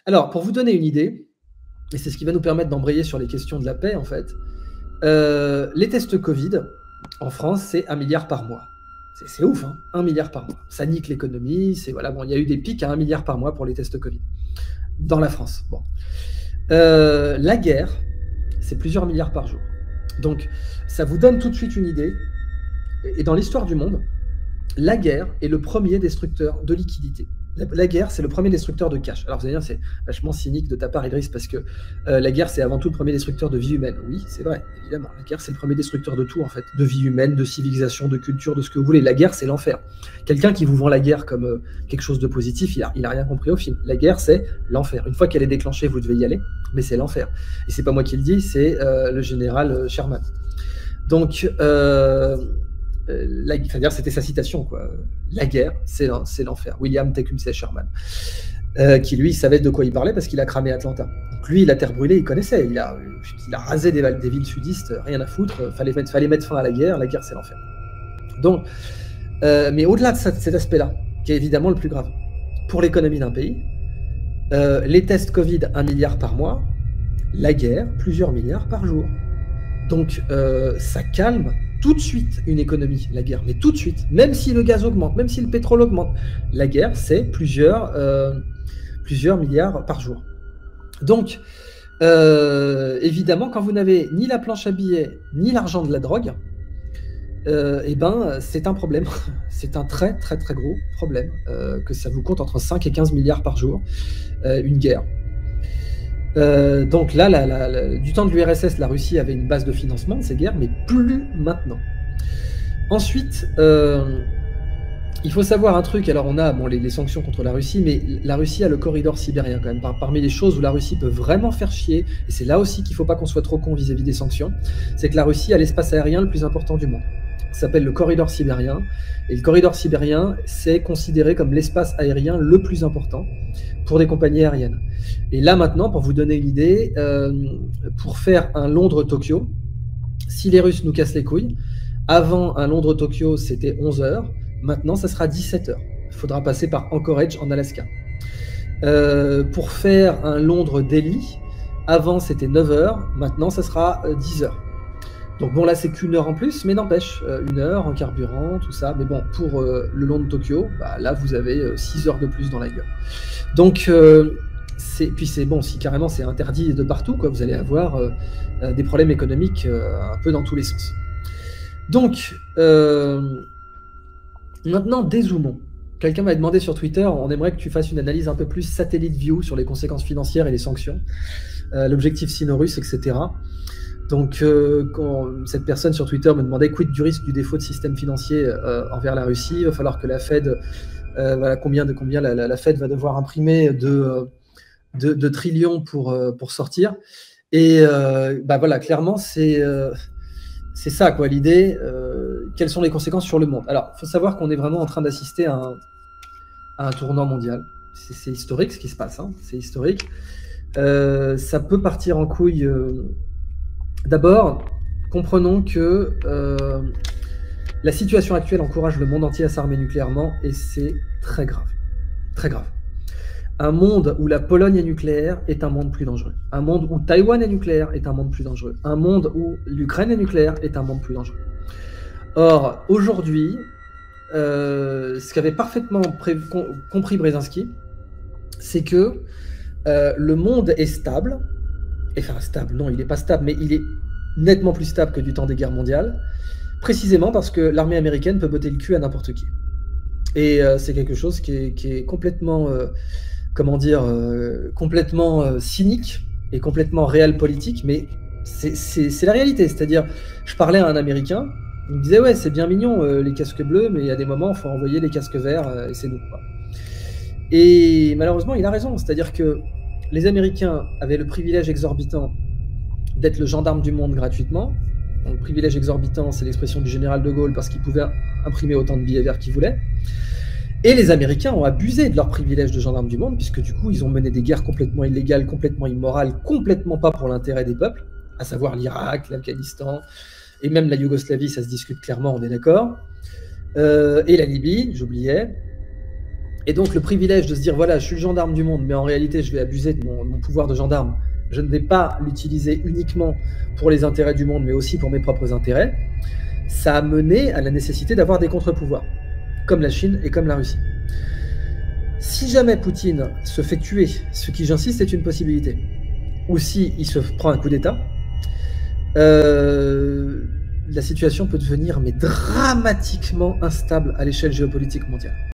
Alors, pour vous donner une idée, et c'est ce qui va nous permettre d'embrayer sur les questions de la paix, en fait, les tests Covid, en France, c'est 1 milliard par mois. C'est ouf, hein, 1 milliard par mois. Ça nique l'économie, voilà, bon, il y a eu des pics à 1 milliard par mois pour les tests Covid, dans la France. Bon. La guerre, c'est plusieurs milliards par jour. Donc, ça vous donne tout de suite une idée. Et dans l'histoire du monde, la guerre est le premier destructeur de liquidité. La guerre, c'est le premier destructeur de cash. Alors vous allez dire, c'est vachement cynique de ta part, Idriss, parce que la guerre, c'est avant tout le premier destructeur de vie humaine. Oui, c'est vrai, évidemment. La guerre, c'est le premier destructeur de tout, en fait. De vie humaine, de civilisation, de culture, de ce que vous voulez. La guerre, c'est l'enfer. Quelqu'un qui vous vend la guerre comme quelque chose de positif, il a rien compris au film. La guerre, c'est l'enfer. Une fois qu'elle est déclenchée, vous devez y aller, mais c'est l'enfer. Et c'est pas moi qui le dis, c'est le général Sherman. Donc, c'est-à-dire, c'était sa citation, quoi. La guerre, c'est l'enfer. William Tecumseh Sherman, qui lui savait de quoi il parlait parce qu'il a cramé Atlanta. Donc lui, la terre brûlée, il connaissait. Il a rasé des villes sudistes, rien à foutre. Fallait mettre fin à la guerre. La guerre, c'est l'enfer. Donc, mais au-delà de cet aspect-là, qui est évidemment le plus grave pour l'économie d'un pays, les tests Covid, 1 milliard par mois, la guerre, plusieurs milliards par jour. Donc, ça calme tout de suite une économie, la guerre, mais tout de suite, même si le gaz augmente, même si le pétrole augmente, la guerre, c'est plusieurs milliards par jour. Donc, évidemment, quand vous n'avez ni la planche à billets, ni l'argent de la drogue, c'est un problème. C'est un très, très, très gros problème, que ça vous coûte entre 5 et 15 milliards par jour, une guerre. Donc là, du temps de l'URSS, la Russie avait une base de financement de ces guerres, mais plus maintenant. Ensuite, il faut savoir un truc. Alors on a les sanctions contre la Russie, mais la Russie a le corridor sibérien quand même. Parmi les choses où la Russie peut vraiment faire chier, et c'est là aussi qu'il ne faut pas qu'on soit trop con vis-à-vis des sanctions, c'est que la Russie a l'espace aérien le plus important du monde. Ça s'appelle le corridor sibérien. Et le corridor sibérien, c'est considéré comme l'espace aérien le plus important pour des compagnies aériennes. Et là maintenant, pour vous donner une idée, pour faire un Londres-Tokyo, si les Russes nous cassent les couilles, avant un Londres-Tokyo, c'était 11 heures. Maintenant, ça sera 17 heures. Il faudra passer par Anchorage en Alaska. Pour faire un Londres-Delhi, avant c'était 9 heures. Maintenant, ça sera 10 heures. Donc bon, là, c'est qu'une heure en plus, mais n'empêche, 1 heure en carburant, tout ça. Mais bon, pour le long de Tokyo, là, vous avez 6 heures de plus dans la gueule. Donc, puis c'est bon, si carrément c'est interdit de partout, quoi, vous allez avoir des problèmes économiques un peu dans tous les sens. Donc, maintenant, dézoomons. Quelqu'un m'a demandé sur Twitter, on aimerait que tu fasses une analyse un peu plus satellite view sur les conséquences financières et les sanctions, l'objectif sino-russe, etc. Donc, quand cette personne sur Twitter me demandait quid du risque du défaut de système financier envers la Russie, il va falloir que la Fed, voilà combien la Fed va devoir imprimer de trillions pour sortir. Et voilà, clairement, c'est ça, quoi, l'idée. Quelles sont les conséquences sur le monde? Alors, il faut savoir qu'on est vraiment en train d'assister à un tournant mondial. C'est historique ce qui se passe, hein, c'est historique. Ça peut partir en couille. D'abord, comprenons que la situation actuelle encourage le monde entier à s'armer nucléairement et c'est très grave. Très grave. Un monde où la Pologne est nucléaire est un monde plus dangereux. Un monde où Taïwan est nucléaire est un monde plus dangereux. Un monde où l'Ukraine est nucléaire est un monde plus dangereux. Or, aujourd'hui, ce qu'avait parfaitement compris Brzezinski, c'est que le monde est stable. Enfin, stable, non, il n'est pas stable, mais il est nettement plus stable que du temps des guerres mondiales, précisément parce que l'armée américaine peut botter le cul à n'importe qui. Et c'est quelque chose qui est complètement, complètement cynique et complètement réel politique, mais c'est la réalité. C'est-à-dire, je parlais à un Américain, il me disait, ouais, c'est bien mignon les casques bleus, mais il y a des moments où il faut envoyer les casques verts, et c'est nous, quoi. Et malheureusement, il a raison, c'est-à-dire que les Américains avaient le privilège exorbitant d'être le gendarme du monde gratuitement. Donc, privilège exorbitant, c'est l'expression du général de Gaulle parce qu'ils pouvaient imprimer autant de billets verts qu'ils voulaient. Et les Américains ont abusé de leur privilège de gendarme du monde, puisque du coup, ils ont mené des guerres complètement illégales, complètement immorales, complètement pas pour l'intérêt des peuples, à savoir l'Irak, l'Afghanistan, et même la Yougoslavie, ça se discute clairement, on est d'accord. Et la Libye, j'oubliais. Et donc le privilège de se dire, voilà, je suis le gendarme du monde, mais en réalité, je vais abuser de mon pouvoir de gendarme. Je ne vais pas l'utiliser uniquement pour les intérêts du monde, mais aussi pour mes propres intérêts. Ça a mené à la nécessité d'avoir des contre-pouvoirs, comme la Chine et comme la Russie. Si jamais Poutine se fait tuer, ce qui, j'insiste, est une possibilité, ou si il se prend un coup d'État, la situation peut devenir mais dramatiquement instable à l'échelle géopolitique mondiale.